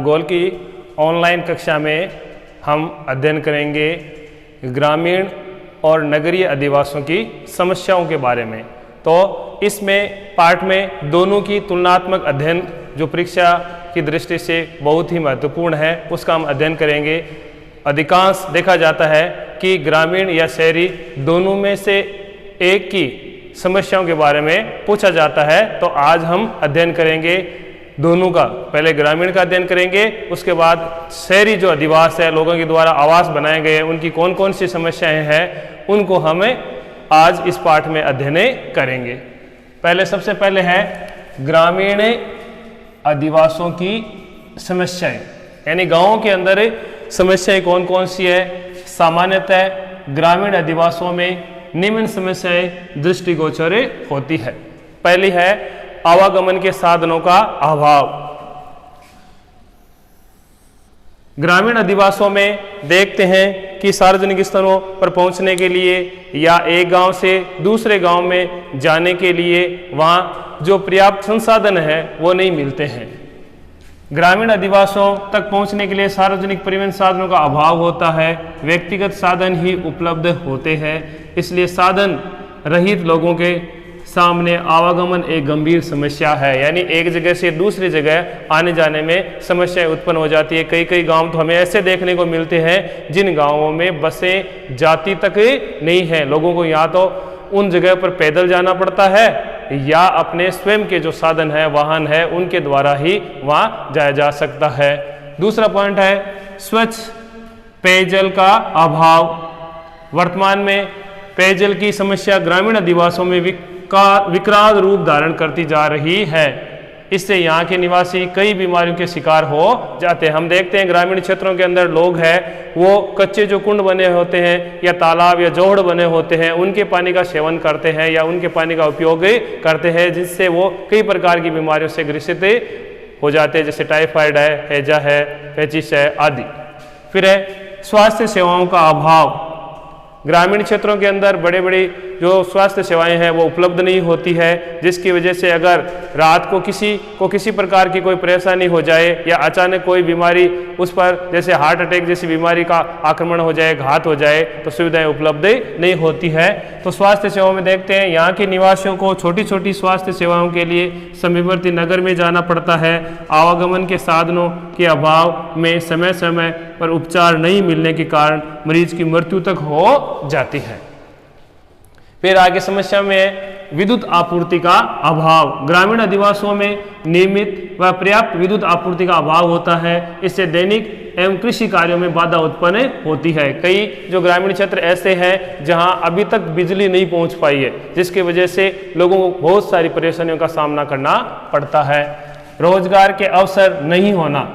भूगोल की ऑनलाइन कक्षा में हम अध्ययन करेंगे ग्रामीण और नगरीय अधिवासियों की समस्याओं के बारे में। तो इसमें पाठ में दोनों की तुलनात्मक अध्ययन जो परीक्षा की दृष्टि से बहुत ही महत्वपूर्ण है उसका हम अध्ययन करेंगे। अधिकांश देखा जाता है कि ग्रामीण या शहरी दोनों में से एक की समस्याओं के बारे में पूछा जाता है। तो आज हम अध्ययन करेंगे दोनों का। पहले ग्रामीण का अध्ययन करेंगे, उसके बाद शहरी जो अधिवास है, लोगों के द्वारा आवास बनाए गए हैं, उनकी कौन कौन सी समस्याएं हैं उनको हमें आज इस पाठ में अध्ययन करेंगे। सबसे पहले है ग्रामीण अधिवासों की समस्याएं, यानी गांवों के अंदर समस्याएं कौन कौन सी है। सामान्यतः ग्रामीण अधिवासों में निम्न समस्याएं दृष्टिगोचर होती है। पहली है आवागमन के साधनों का अभाव। ग्रामीण अधिवासों में देखते हैं कि सार्वजनिक स्थलों पर पहुंचने के लिए या एक गांव से दूसरे गांव में जाने के लिए वहां जो पर्याप्त संसाधन है वो नहीं मिलते हैं। ग्रामीण अधिवासों तक पहुंचने के लिए सार्वजनिक परिवहन साधनों का अभाव होता है, व्यक्तिगत साधन ही उपलब्ध होते हैं। इसलिए साधन रहित लोगों के सामने आवागमन एक गंभीर समस्या है, यानी एक जगह से दूसरी जगह आने जाने में समस्याएं उत्पन्न हो जाती है। कई गांव तो हमें ऐसे देखने को मिलते हैं जिन गांवों में बसें जाती तक नहीं है। लोगों को या तो उन जगह पर पैदल जाना पड़ता है या अपने स्वयं के जो साधन है, वाहन है, उनके द्वारा ही वहां जाया जा सकता है। दूसरा पॉइंट है स्वच्छ पेयजल का अभाव। वर्तमान में पेयजल की समस्या ग्रामीण अधिवासों में विकराल रूप धारण करती जा रही है। इससे यहाँ के निवासी कई बीमारियों के शिकार हो जाते हैं। हम देखते हैं ग्रामीण क्षेत्रों के अंदर लोग हैं वो कच्चे जो कुंड बने होते हैं या तालाब या जोहड़ बने होते हैं उनके पानी का सेवन करते हैं या उनके पानी का उपयोग करते हैं, जिससे वो कई प्रकार की बीमारियों से ग्रसित हो जाते हैं, जैसे टाइफाइड है, हैजा है, पेचिस है आदि। फिर है स्वास्थ्य सेवाओं का अभाव। ग्रामीण क्षेत्रों के अंदर बड़े बड़े जो स्वास्थ्य सेवाएं हैं वो उपलब्ध नहीं होती है, जिसकी वजह से अगर रात को किसी प्रकार की कोई परेशानी हो जाए या अचानक कोई बीमारी उस पर, जैसे हार्ट अटैक जैसी बीमारी का आक्रमण हो जाए, घात हो जाए, तो सुविधाएं उपलब्ध नहीं होती है। तो स्वास्थ्य सेवाओं में देखते हैं यहाँ के निवासियों को छोटी छोटी स्वास्थ्य सेवाओं के लिए समीपवर्ती नगर में जाना पड़ता है। आवागमन के साधनों के अभाव में समय समय पर उपचार नहीं मिलने के कारण मरीज की मृत्यु तक हो जाती है। फिर आगे समस्या में विद्युत आपूर्ति का अभाव। ग्रामीण अधिवासों में नियमित व पर्याप्त विद्युत आपूर्ति का अभाव होता है। इससे दैनिक एवं कृषि कार्यों में बाधा उत्पन्न होती है। कई जो ग्रामीण क्षेत्र ऐसे हैं जहां अभी तक बिजली नहीं पहुंच पाई है, जिसकी वजह से लोगों को बहुत सारी परेशानियों का सामना करना पड़ता है। रोजगार के अवसर नहीं होना।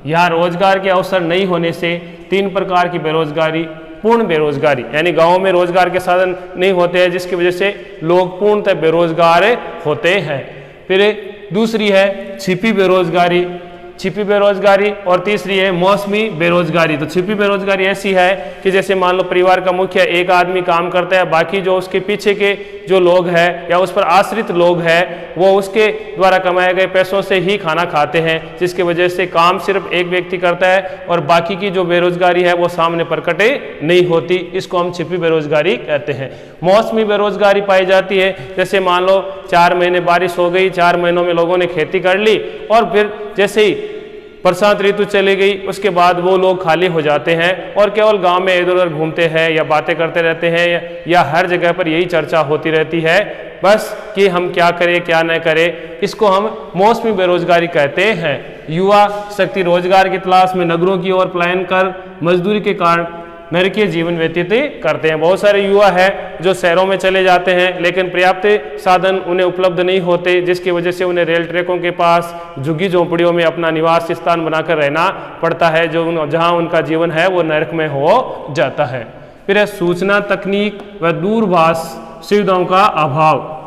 यहाँ रोजगार के अवसर नहीं होने से 3 प्रकार की बेरोजगारी, पूर्ण बेरोजगारी, यानी गांवों में रोजगार के साधन नहीं होते हैं, जिसकी वजह से लोग पूर्णतः बेरोजगार होते हैं। फिर दूसरी है छिपी बेरोजगारी और तीसरी है मौसमी बेरोजगारी। तो छिपी बेरोजगारी ऐसी है कि जैसे मान लो परिवार का मुखिया एक आदमी काम करता है, बाकी जो उसके पीछे के जो लोग हैं या उस पर आश्रित लोग हैं वो उसके द्वारा कमाए गए पैसों से ही खाना खाते हैं, जिसकी वजह से काम सिर्फ एक व्यक्ति करता है और बाकी की जो बेरोजगारी है वो सामने प्रकट नहीं होती। इसको हम छिपी बेरोजगारी कहते हैं। मौसमी बेरोजगारी पाई जाती है, जैसे मान लो 4 महीने बारिश हो गई, 4 महीनों में लोगों ने खेती कर ली और फिर जैसे ही बरसात ऋतु चली गई उसके बाद वो लोग खाली हो जाते हैं और केवल गांव में इधर उधर घूमते हैं या बातें करते रहते हैं या हर जगह पर यही चर्चा होती रहती है बस कि हम क्या करें क्या न करें। इसको हम मौसमी बेरोजगारी कहते हैं। युवा शक्ति रोजगार की तलाश में नगरों की ओर पलायन कर मजदूरी के कारण नरकीय जीवन व्यतीत करते हैं। बहुत सारे युवा हैं जो शहरों में चले जाते हैं लेकिन पर्याप्त साधन उन्हें उपलब्ध नहीं होते, जिसकी वजह से उन्हें रेल ट्रैकों के पास झुग्गी झोंपड़ियों में अपना निवास स्थान बनाकर रहना पड़ता है, जो जहां उनका जीवन है वो नरक में हो जाता है। फिर है सूचना तकनीक व दूरभाष सुविधाओं का अभाव।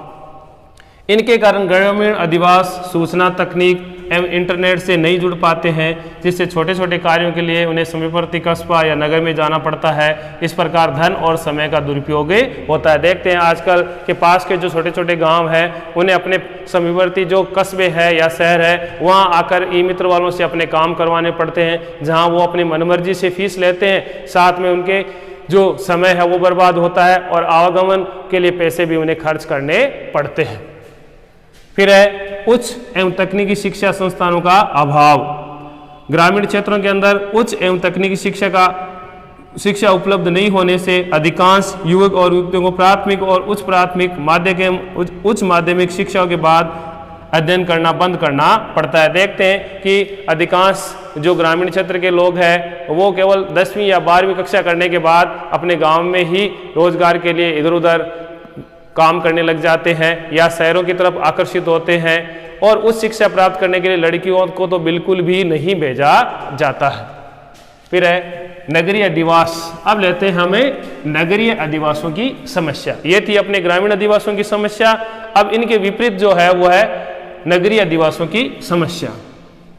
इनके कारण ग्रामीण अधिवास सूचना तकनीक एवं इंटरनेट से नहीं जुड़ पाते हैं, जिससे छोटे छोटे कार्यों के लिए उन्हें समीपवर्ती कस्बा या नगर में जाना पड़ता है। इस प्रकार धन और समय का दुरुपयोग होता है। देखते हैं आजकल के पास के जो छोटे छोटे गांव हैं उन्हें अपने समीपवर्ती जो कस्बे है या शहर है वहां आकर ई मित्र वालों से अपने काम करवाने पड़ते हैं, जहां वो अपनी मनमर्जी से फीस लेते हैं, साथ में उनके जो समय है वो बर्बाद होता है और आवागमन के लिए पैसे भी उन्हें खर्च करने पड़ते हैं। फिर है उच्च एवं तकनीकी शिक्षा संस्थानों का अभाव। ग्रामीण क्षेत्रों के अंदर उच्च एवं तकनीकी शिक्षा उपलब्ध नहीं होने से अधिकांश युवक और युवतियों को प्राथमिक और उच्च प्राथमिक माध्यमिक उच्च माध्यमिक शिक्षा के बाद अध्ययन करना बंद करना पड़ता है। देखते हैं कि अधिकांश जो ग्रामीण क्षेत्र के लोग हैं वो केवल 10वीं या 12वीं कक्षा करने के बाद अपने गांव में ही रोजगार के लिए इधर उधर काम करने लग जाते हैं या शहरों की तरफ आकर्षित होते हैं, और उच्च शिक्षा प्राप्त करने के लिए लड़कियों को तो बिल्कुल भी नहीं भेजा जाता है। फिर है नगरीय अधिवास। अब लेते हैं हमें नगरीय अधिवासों की समस्या। ये थी अपने ग्रामीण अधिवासों की समस्या। अब इनके विपरीत जो है वो है नगरीय अधिवासों की समस्या।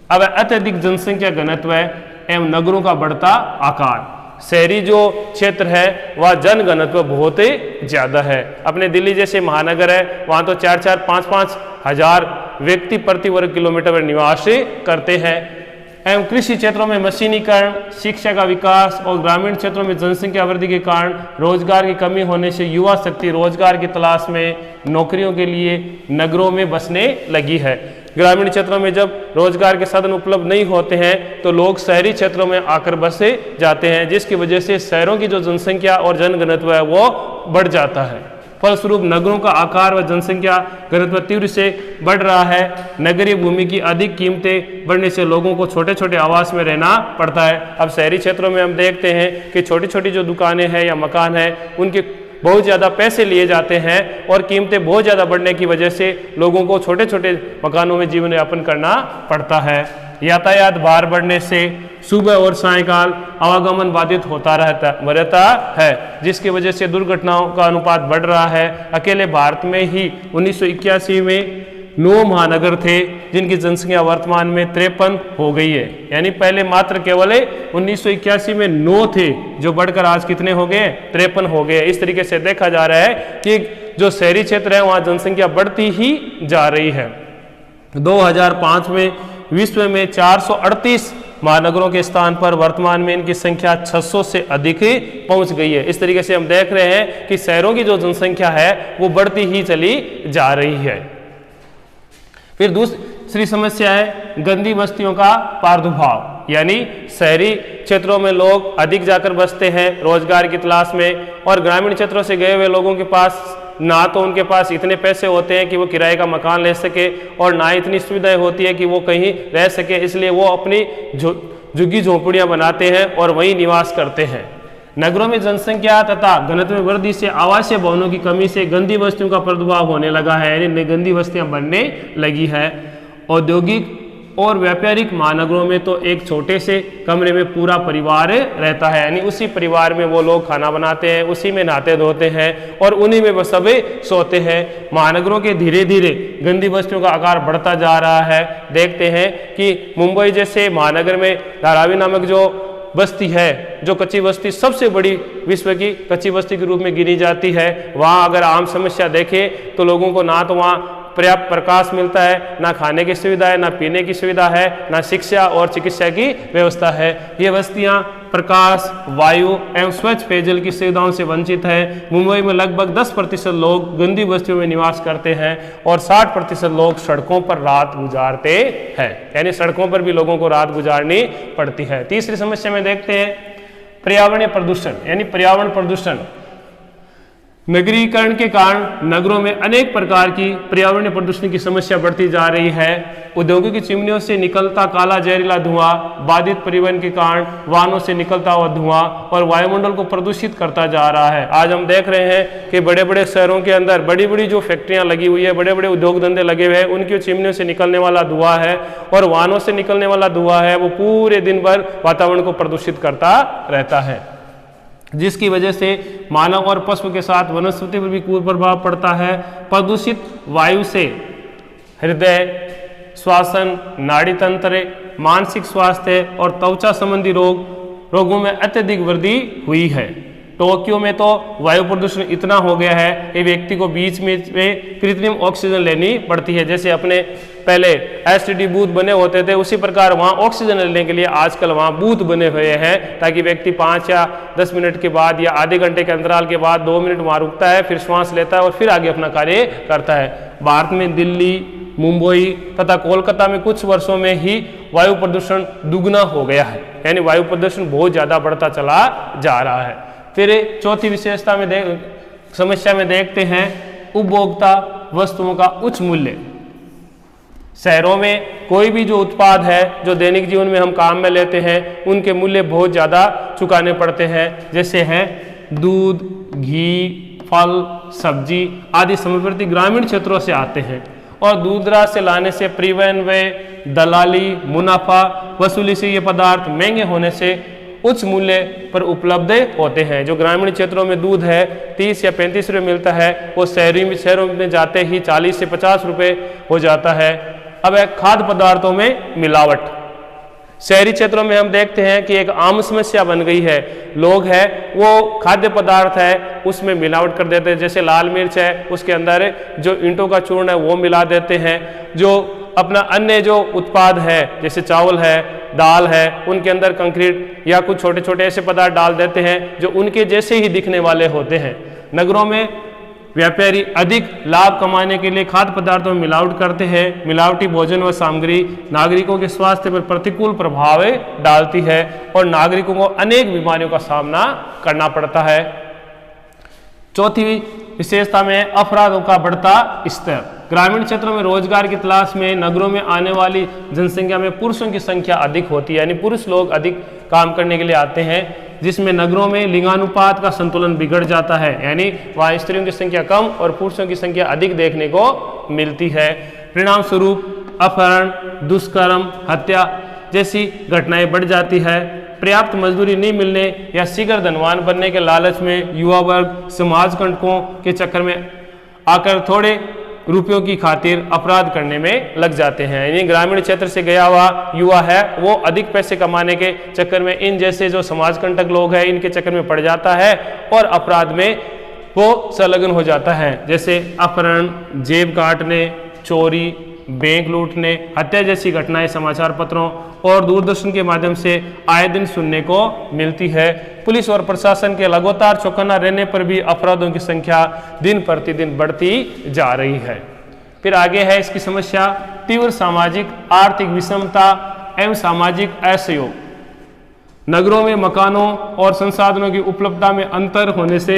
अब अत्यधिक जनसंख्या घनत्व एवं नगरों का बढ़ता आकार। शहरी जो क्षेत्र है वह जन घनत्व बहुत ही ज्यादा है। अपने दिल्ली जैसे महानगर है वहां तो 4-4, 5-5 हजार व्यक्ति प्रति वर्ग किलोमीटर में निवास करते हैं। एवं कृषि क्षेत्रों में मशीनीकरण, शिक्षा का विकास और ग्रामीण क्षेत्रों में जनसंख्या वृद्धि के कारण रोजगार की कमी होने से युवा शक्ति रोजगार की तलाश में नौकरियों के लिए नगरों में बसने लगी है। ग्रामीण क्षेत्रों में जब रोजगार के साधन उपलब्ध नहीं होते हैं तो लोग शहरी क्षेत्रों में आकर बसे जाते हैं, जिसकी वजह से शहरों की जो जनसंख्या और जनघनत्व है वो बढ़ जाता है। फलस्वरूप नगरों का आकार व जनसंख्या घनत्व तीव्र से बढ़ रहा है। नगरीय भूमि की अधिक कीमतें बढ़ने से लोगों को छोटे छोटे आवास में रहना पड़ता है। अब शहरी क्षेत्रों में हम देखते हैं कि छोटी छोटी जो दुकानें हैं या मकान हैं उनके बहुत ज़्यादा पैसे लिए जाते हैं और कीमतें बहुत ज़्यादा बढ़ने की वजह से लोगों को छोटे छोटे मकानों में जीवन यापन करना पड़ता है। यातायात भार बढ़ने से सुबह और सायंकाल आवागमन बाधित होता रहता है, जिसकी वजह से दुर्घटनाओं का अनुपात बढ़ रहा है। अकेले भारत में ही 1981 में 9 महानगर थे जिनकी जनसंख्या वर्तमान में 53 हो गई है। यानी पहले मात्र केवल 1981 में 9 थे, जो बढ़कर आज कितने हो गए? 53 हो गए। इस तरीके से देखा जा रहा है कि जो शहरी क्षेत्र है वहाँ जनसंख्या बढ़ती ही जा रही है। 2005 में विश्व में 438 महानगरों के स्थान पर वर्तमान में इनकी संख्या 600 से अधिक पहुंच गई है। इस तरीके से हम देख रहे हैं कि शहरों की जो जनसंख्या है वो बढ़ती ही चली जा रही है। फिर दूसरी समस्या है गंदी बस्तियों का प्रादुर्भाव, यानी शहरी क्षेत्रों में लोग अधिक जाकर बसते हैं रोजगार की तलाश में, और ग्रामीण क्षेत्रों से गए हुए लोगों के पास ना तो उनके पास इतने पैसे होते हैं कि वो किराए का मकान ले सके और ना इतनी सुविधाएं होती है कि वो कहीं रह सके, इसलिए वो अपनी झुग्गी झोंपड़ियां बनाते हैं और वहीं निवास करते हैं। नगरों में जनसंख्या तथा घनत्व में वृद्धि से आवासीय भवनों की कमी से गंदी बस्तियों का प्रादुर्भाव होने लगा है, यानी गंदी बस्तियां बनने लगी है। औद्योगिक और व्यापारिक महानगरों में तो एक छोटे से कमरे में पूरा परिवार रहता है, यानी उसी परिवार में वो लोग खाना बनाते हैं, उसी में नहाते धोते हैं और उन्हीं में वो सभी सोते हैं। महानगरों के धीरे धीरे गंदी बस्तियों का आकार बढ़ता जा रहा है। देखते हैं कि मुंबई जैसे महानगर में धारावी नामक जो बस्ती है, जो कच्ची बस्ती सबसे बड़ी विश्व की कच्ची बस्ती के रूप में गिनी जाती है, वहाँ अगर आम समस्या देखें तो लोगों को ना तो वहाँ पर्याप्त प्रकाश मिलता है, ना खाने की सुविधा है, ना पीने की सुविधा है, ना शिक्षा और चिकित्सा की व्यवस्था है। ये बस्तियां प्रकाश, वायु एवं स्वच्छ पेयजल की सुविधाओं से वंचित है। मुंबई में लगभग 10% लोग गंदी बस्तियों में निवास करते हैं और 60% लोग सड़कों पर रात गुजारते हैं, यानी सड़कों पर भी लोगों को रात गुजारनी पड़ती है। तीसरी समस्या में देखते हैं पर्यावरणीय प्रदूषण, यानी पर्यावरण प्रदूषण। नगरीकरण के कारण नगरों में अनेक प्रकार की पर्यावरणीय प्रदूषण की समस्या बढ़ती जा रही है। उद्योगों की चिमनियों से निकलता काला जहरीला धुआं, बाधित परिवहन के कारण वाहनों से निकलता हुआ धुआं और वायुमंडल को प्रदूषित करता जा रहा है। आज हम देख रहे हैं कि बड़े बड़े शहरों के अंदर बड़ी बड़ी जो फैक्ट्रियां लगी हुई है, बड़े बड़े उद्योग धंधे लगे हुए हैं, उनकी चिमनियों से निकलने वाला धुआं है और वाहनों से निकलने वाला धुआं है वो पूरे दिन भर वातावरण को प्रदूषित करता रहता है, जिसकी वजह से मानव और पशु के साथ वनस्पति पर भी कुप्रभाव पड़ता है। प्रदूषित वायु से हृदय, श्वसन, नाड़ी तंत्र, मानसिक स्वास्थ्य और त्वचा संबंधी रोगों में अत्यधिक वृद्धि हुई है। टोक्यो में तो वायु प्रदूषण इतना हो गया है कि व्यक्ति को बीच में कृत्रिम ऑक्सीजन लेनी पड़ती है। जैसे अपने पहले एसटीडी बूथ बने होते थे, उसी प्रकार वहाँ ऑक्सीजन लेने के लिए आजकल वहाँ बूथ बने हुए हैं, ताकि व्यक्ति 5 या 10 मिनट के बाद या आधे घंटे के अंतराल के बाद 2 मिनट वहाँ रुकता है, फिर श्वास लेता है और फिर आगे अपना कार्य करता है। भारत में दिल्ली, मुंबई तथा कोलकाता में कुछ वर्षों में ही वायु प्रदूषण दुगना हो गया है, यानी वायु प्रदूषण बहुत ज़्यादा बढ़ता चला जा रहा है। फिर चौथी विशेषता में समस्या में देखते हैं उपभोक्ता वस्तुओं का उच्च मूल्य। शहरों में कोई भी जो उत्पाद है जो दैनिक जीवन में हम काम में लेते हैं, उनके मूल्य बहुत ज़्यादा चुकाने पड़ते हैं। जैसे है दूध, घी, फल, सब्जी आदि समवर्ती ग्रामीण क्षेत्रों से आते हैं और दूर दराज से लाने से परिवहन व्यय, दलाली, मुनाफा वसूली से ये पदार्थ महंगे होने से उच्च मूल्य पर उपलब्ध होते हैं। जो ग्रामीण क्षेत्रों में दूध है 30 या 35 रुपये मिलता है, वो शहरों में जाते ही 40 से 50 रुपये हो जाता है। अब खाद्य पदार्थों में मिलावट, शहरी क्षेत्रों में हम देखते हैं कि एक आम समस्या बन गई है। लोग हैं वो खाद्य पदार्थ है उसमें मिलावट कर देते हैं। जैसे लाल मिर्च है, उसके अंदर जो ईंटों का चूर्ण है वो मिला देते हैं। जो अपना अन्य जो उत्पाद है जैसे चावल है, दाल है, उनके अंदर कंक्रीट या कुछ छोटे छोटे ऐसे पदार्थ डाल देते हैं जो उनके जैसे ही दिखने वाले होते हैं। नगरों में व्यापारी अधिक लाभ कमाने के लिए खाद्य पदार्थों में मिलावट करते हैं। मिलावटी भोजन व सामग्री नागरिकों के स्वास्थ्य पर प्रतिकूल प्रभाव डालती है और नागरिकों को अनेक बीमारियों का सामना करना पड़ता है। चौथी विशेषता में अपराधों का बढ़ता स्तर। ग्रामीण क्षेत्रों में रोजगार की तलाश में नगरों में आने वाली जनसंख्या में पुरुषों की संख्या अधिक होती है, यानी पुरुष लोग अधिक काम करने के लिए आते हैं, जिसमें नगरों में लिंगानुपात का संतुलन बिगड़ जाता है, यानी वहाँ स्त्रियों की संख्या कम और पुरुषों की संख्या अधिक देखने को मिलती है। परिणाम स्वरूप अपहरण, दुष्कर्म, हत्या जैसी घटनाएं बढ़ जाती है। पर्याप्त मजदूरी नहीं मिलने या शीघ्र धनवान बनने के लालच में युवा वर्ग समाज कंटकों के चक्कर में आकर थोड़े रुपयों की खातिर अपराध करने में लग जाते हैं। यानी ग्रामीण क्षेत्र से गया हुआ युवा है वो अधिक पैसे कमाने के चक्कर में इन जैसे जो समाज कंटक लोग हैं इनके चक्कर में पड़ जाता है और अपराध में वो संलग्न हो जाता है। जैसे अपहरण, जेब काटने, चोरी, बैंक लूटने, हत्या जैसी घटनाएं समाचार पत्रों और दूरदर्शन के माध्यम से आए दिन सुनने को मिलती है। पुलिस और प्रशासन के लगातार चौकन्ना रहने पर भी अपराधों की संख्या दिन प्रतिदिन बढ़ती जा रही है। फिर आगे है इसकी समस्या तीव्र सामाजिक आर्थिक विषमता एवं सामाजिक असहयोग। नगरों में मकानों और संसाधनों की उपलब्धता में अंतर होने से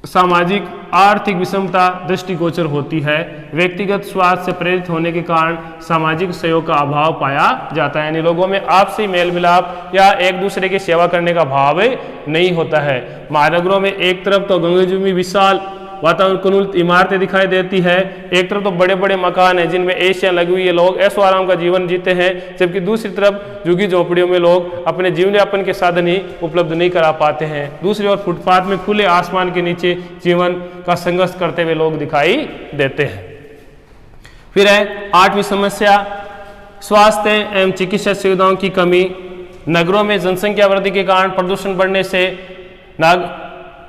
सामाजिक आर्थिक विषमता दृष्टिगोचर होती है। व्यक्तिगत स्वार्थ से प्रेरित होने के कारण सामाजिक सहयोग का अभाव पाया जाता है, यानी लोगों में आपसी मेल मिलाप या एक दूसरे की सेवा करने का भाव नहीं होता है। महानगरों में एक तरफ तो गंगजमुई विशाल वातानुकूलित इमारतें दिखाई देती है, एक तरफ तो बड़े बड़े मकान हैं जिनमें एशियां लगी हुई है, लोग ऐशो आराम का जीवन जीते हैं, जबकि दूसरी तरफ झुग्गी झोपड़ियों में लोग अपने जीवन यापन के साधन ही उपलब्ध नहीं करा पाते हैं। दूसरी ओर फुटपाथ में खुले आसमान के नीचे जीवन का संघर्ष करते हुए लोग दिखाई देते हैं। फिर है 8वीं समस्या स्वास्थ्य एवं चिकित्सा सुविधाओं की कमी। नगरों में जनसंख्या वृद्धि के कारण प्रदूषण बढ़ने से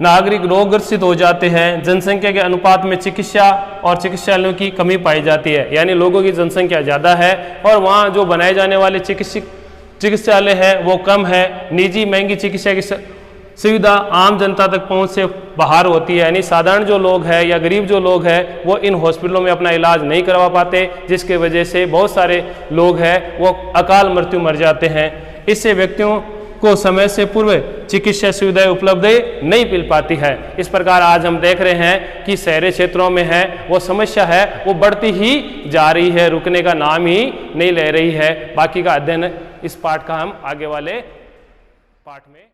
नागरिक रोगग्रसित हो जाते हैं। जनसंख्या के अनुपात में चिकित्सा और चिकित्सालयों की कमी पाई जाती है, यानी लोगों की जनसंख्या ज़्यादा है और वहाँ जो बनाए जाने वाले चिकित्सालय है वो कम है। निजी महंगी चिकित्सा की सुविधा आम जनता तक पहुँच से बाहर होती है, यानी साधारण जो लोग हैं या गरीब जो लोग हैं वो इन हॉस्पिटलों में अपना इलाज नहीं करवा पाते, जिसके वजह से बहुत सारे लोग हैं वो अकाल मृत्यु मर जाते हैं। इससे व्यक्तियों को समय से पूर्व चिकित्सा सुविधाएं उपलब्ध नहीं मिल पाती है। इस प्रकार आज हम देख रहे हैं कि शहरी क्षेत्रों में है वो समस्या है वो बढ़ती ही जा रही है, रुकने का नाम ही नहीं ले रही है। बाकी का अध्ययन इस पाठ का हम आगे वाले पाठ में